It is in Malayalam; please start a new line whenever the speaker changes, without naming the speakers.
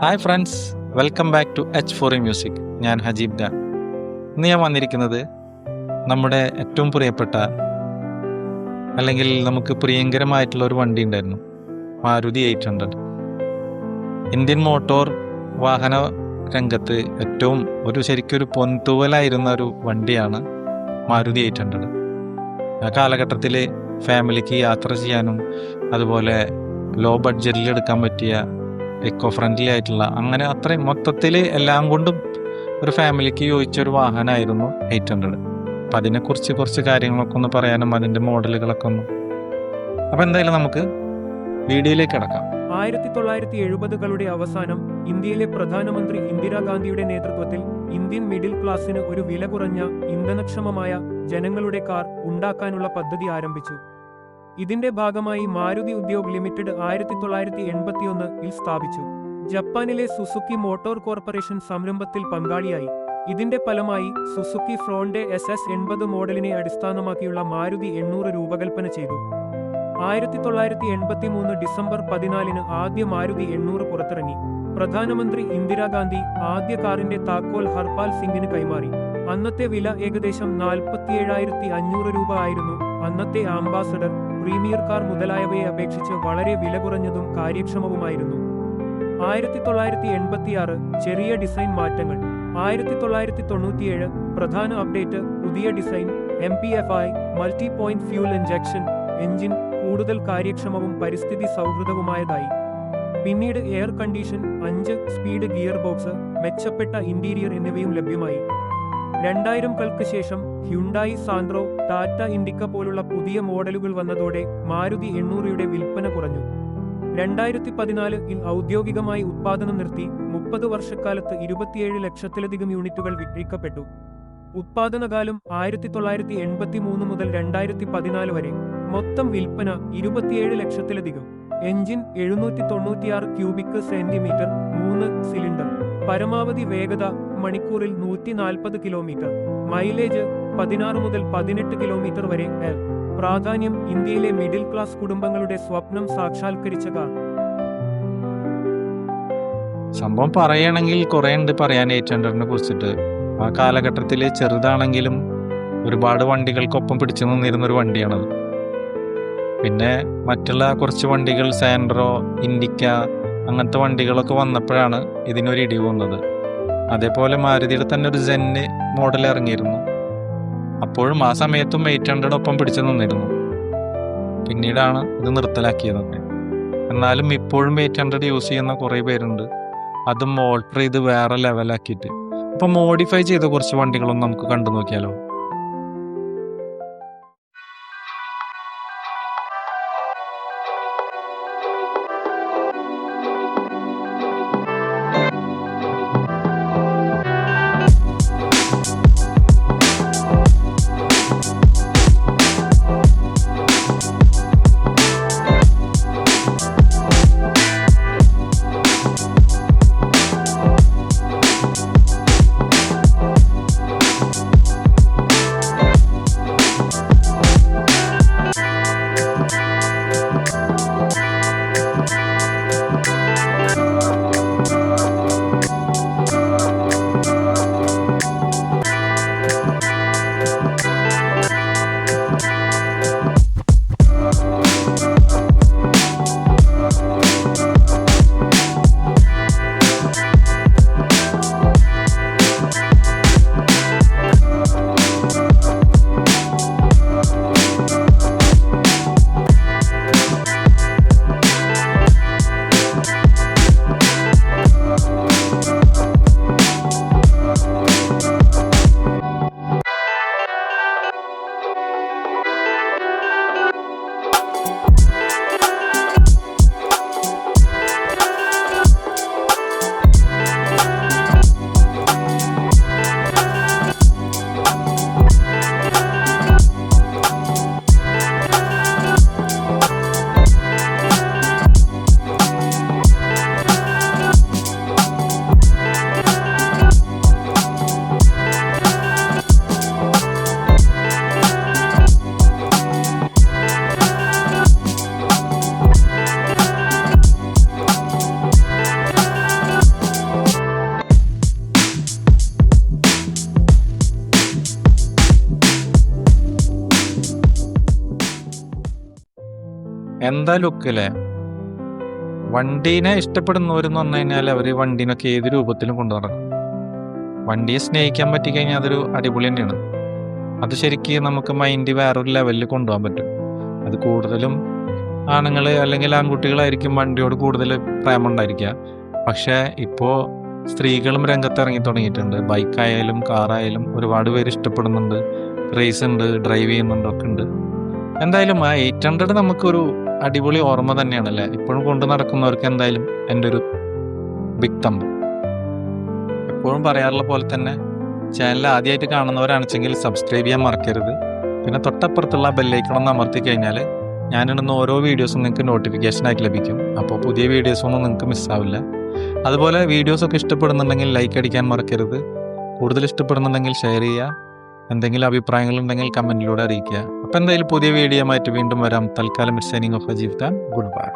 Hi friends, welcome back to H4E music. ഞാൻ ഹജീബ് ഖാൻ. ഇന്ന് ഞാൻ വന്നിരിക്കുന്നത് നമ്മുടെ ഏറ്റവും പ്രിയപ്പെട്ട അല്ലെങ്കിൽ നമുക്ക് പ്രിയങ്കരമായിട്ടുള്ള ഒരു വണ്ടി ഉണ്ടായിരുന്നു, മാരുതി 800. ഇന്ത്യൻ മോട്ടോർ വാഹന രംഗത്ത് ഏറ്റവും ശരിക്കൊരു പൊൻതൂവലായിരുന്ന ഒരു വണ്ടിയാണ് മാരുതി 800. ആ കാലഘട്ടത്തിൽ ഫാമിലിക്ക് യാത്ര ചെയ്യാനും അതുപോലെ ലോ ബഡ്ജറ്റിൽ എടുക്കാൻ പറ്റിയ എക്കോ ഫ്രണ്ട്ലി ആയിട്ടുള്ള അങ്ങനെ അത്രയും മൊത്തത്തിൽ എല്ലാം കൊണ്ടും ഒരു ഫാമിലിക്ക് യോജിച്ചൊരു വാഹനമായിരുന്നു 800. അപ്പം അതിനെക്കുറിച്ച് കുറച്ച് കാര്യങ്ങളൊക്കെ ഒന്ന് പറയാനും അതിൻ്റെ മോഡലുകളൊക്കെ ഒന്ന്. അപ്പം എന്തായാലും നമുക്ക് വീഡിയോയിലേക്ക് കിടക്കാം.
1970കളുടെ അവസാനം ഇന്ത്യയിലെ പ്രധാനമന്ത്രി ഇന്ദിരാഗാന്ധിയുടെ നേതൃത്വത്തിൽ ഇന്ത്യൻ മിഡിൽ ക്ലാസ്സിന് ഒരു വില കുറഞ്ഞ ഇന്ധനക്ഷമമായ ജനങ്ങളുടെ കാർ ഉണ്ടാക്കാനുള്ള പദ്ധതി ആരംഭിച്ചു. ഇതിന്റെ ഭാഗമായി മാരുതി ഉദ്യോഗ് ലിമിറ്റഡ് 1981 സ്ഥാപിച്ചു. ജപ്പാനിലെ സുസുക്കി മോട്ടോർ കോർപ്പറേഷൻ സംരംഭത്തിൽ പങ്കാളിയായി. ഇതിന്റെ ഫലമായി സുസുക്കി ഫ്രോണ്ടെ SS80 മോഡലിനെ അടിസ്ഥാനമാക്കിയുള്ള മാരുതി 800 രൂപകൽപ്പന ചെയ്തു. 1983 ഡിസംബർ 14 ആദ്യ മാരുതി 800 പുറത്തിറങ്ങി. പ്രധാനമന്ത്രി ഇന്ദിരാഗാന്ധി ആദ്യ കാറിന്റെ താക്കോൽ ഹർപാൽ സിംഗിന് കൈമാറി. അന്നത്തെ വില ഏകദേശം 47,500 രൂപ ആയിരുന്നു. അന്നത്തെ ആംബാസഡർ, പ്രീമിയർ കാർ മുതലായവയെ അപേക്ഷിച്ച് വളരെ വില കുറഞ്ഞതും കാര്യക്ഷമവുമായിരുന്നു. 1986 ചെറിയ ഡിസൈൻ മാറ്റങ്ങൾ. 1997 പ്രധാന അപ്ഡേറ്റ്, പുതിയ design, MPFI multi point fuel injection engine കൂടുതൽ കാര്യക്ഷമവും പരിസ്ഥിതി സൗഹൃദവുമായതായി. പിന്നീട് air condition, 5 speed gear box, മെച്ചപ്പെട്ട ഇന്റീരിയർ എന്നിവയും ലഭ്യമായി. 2000-കൾക്ക് ശേഷം ഹ്യുണ്ടായി സാൻട്രോ, ടാറ്റ ഇൻഡിക്ക പോലുള്ള പുതിയ മോഡലുകൾ വന്നതോടെ മാരുതി 800യുടെ വിൽപ്പന കുറഞ്ഞു. 2014 ഔദ്യോഗികമായി ഉത്പാദനം നിർത്തി. 30 വർഷക്കാലത്ത് 27 ലക്ഷത്തിലധികം യൂണിറ്റുകൾ വിറ്റഴിക്കപ്പെട്ടു. ഉത്പാദനകാലം 1983 മുതൽ 2014 വരെ. മൊത്തം വിൽപ്പന 27 ലക്ഷത്തിലധികം. Engine 796 cubic centimetre, 3 cylinder. പരമാവധി വേഗത മണിക്കൂറിൽ 140 കിലോമീറ്റർ. മൈലേജ് 16 മുതൽ 18 കിലോമീറ്റർ വരെ. പ്രാധാന്യം, ഇന്ത്യയിലെ മിഡിൽ ക്ലാസ് കുടുംബങ്ങളുടെ സ്വപ്നം സാക്ഷാത്കരിച്ച കാർ.
സംഭവം പറയുകയാണെങ്കിൽ കുറേ ഉണ്ട് പറയാൻ 800നെ കുറിച്ചിട്ട്. ആ കാലഘട്ടത്തിൽ ചെറുതാണെങ്കിലും ഒരുപാട് വണ്ടികൾക്കൊപ്പം പിടിച്ചു നിന്നിരുന്നൊരു വണ്ടിയാണത്. പിന്നെ മറ്റുള്ള കുറച്ച് വണ്ടികൾ, സാൻഡ്രോ, ഇൻഡിക്ക അങ്ങനത്തെ വണ്ടികളൊക്കെ വന്നപ്പോഴാണ് ഇതിനൊരു ഇടിവ് വന്നത്. അതേപോലെ മാരുതിയുടെ തന്നെ ഒരു സെന്ന് മോഡൽ ഇറങ്ങിയിരുന്നു. അപ്പോഴും ആ സമയത്തും 800 ഒപ്പം പിടിച്ചു നിന്നിരുന്നു. പിന്നീടാണ് ഇത് നിർത്തലാക്കിയതൊക്കെ. എന്നാലും ഇപ്പോഴും 800 യൂസ് ചെയ്യുന്ന കുറേ പേരുണ്ട്. അതും ഓൾട്ടർ ചെയ്ത് വേറെ ലെവലാക്കിയിട്ട്. അപ്പം മോഡിഫൈ ചെയ്ത കുറച്ച് വണ്ടികളൊന്നും നമുക്ക് കണ്ടു നോക്കിയാലോ. എന്താ ലുക്കല്ലേ. വണ്ടീനെ ഇഷ്ടപ്പെടുന്നവരെന്ന് പറഞ്ഞു കഴിഞ്ഞാൽ അവർ വണ്ടീനൊക്കെ ഏത് രൂപത്തിലും കൊണ്ടു നടക്കും. വണ്ടിയെ സ്നേഹിക്കാൻ പറ്റിക്കഴിഞ്ഞാൽ അതൊരു അടിപൊളി തന്നെയാണ്. അത് ശരിക്കും നമുക്ക് മൈൻഡ് വേറൊരു ലെവലിൽ കൊണ്ടുപോകാൻ പറ്റും. അത് കൂടുതലും ആണുങ്ങൾ അല്ലെങ്കിൽ ആൺകുട്ടികളായിരിക്കും വണ്ടിയോട് കൂടുതൽ പ്രേമുണ്ടായിരിക്കുക. പക്ഷേ ഇപ്പോൾ സ്ത്രീകളും രംഗത്ത് ഇറങ്ങി തുടങ്ങിയിട്ടുണ്ട്. ബൈക്കായാലും കാറായാലും ഒരുപാട് പേര് ഇഷ്ടപ്പെടുന്നുണ്ട്, റേസ് ഉണ്ട്, ഡ്രൈവ് ചെയ്യുന്നുണ്ട്, ഒക്കെ ഉണ്ട്. എന്തായാലും ആ 800 നമുക്കൊരു അടിപൊളി ഓർമ്മ തന്നെയാണല്ലേ. ഇപ്പോഴും കൊണ്ട് നടക്കുന്നവർക്ക് എന്തായാലും എൻ്റെ ഒരു ബിഗ് തമ്പ്. എപ്പോഴും പറയാറുള്ള പോലെ തന്നെ ചാനൽ ആദ്യമായിട്ട് കാണുന്നവരാണെച്ചെങ്കിൽ സബ്സ്ക്രൈബ് ചെയ്യാൻ മറക്കരുത്. പിന്നെ തൊട്ടപ്പുറത്തുള്ള ബെല്ലൈക്കൺ ഒന്ന് അമർത്തി കഴിഞ്ഞാൽ ഞാനിടുന്ന ഓരോ വീഡിയോസും നിങ്ങൾക്ക് നോട്ടിഫിക്കേഷനായിട്ട് ലഭിക്കും. അപ്പോൾ പുതിയ വീഡിയോസൊന്നും നിങ്ങൾക്ക് മിസ്സാവില്ല. അതുപോലെ വീഡിയോസൊക്കെ ഇഷ്ടപ്പെടുന്നുണ്ടെങ്കിൽ ലൈക്ക് അടിക്കാൻ മറക്കരുത്. കൂടുതൽ ഇഷ്ടപ്പെടുന്നുണ്ടെങ്കിൽ ഷെയർ ചെയ്യുക. എന്തെങ്കിലും അഭിപ്രായങ്ങളുണ്ടെങ്കിൽ കമൻറ്റിലൂടെ അറിയിക്കുക. അപ്പോൾ എന്തായാലും പുതിയ വീഡിയോ ആയിട്ട് വീണ്ടും വരാം. തൽക്കാലം it's signing off Ajeeb Khan. Good bye.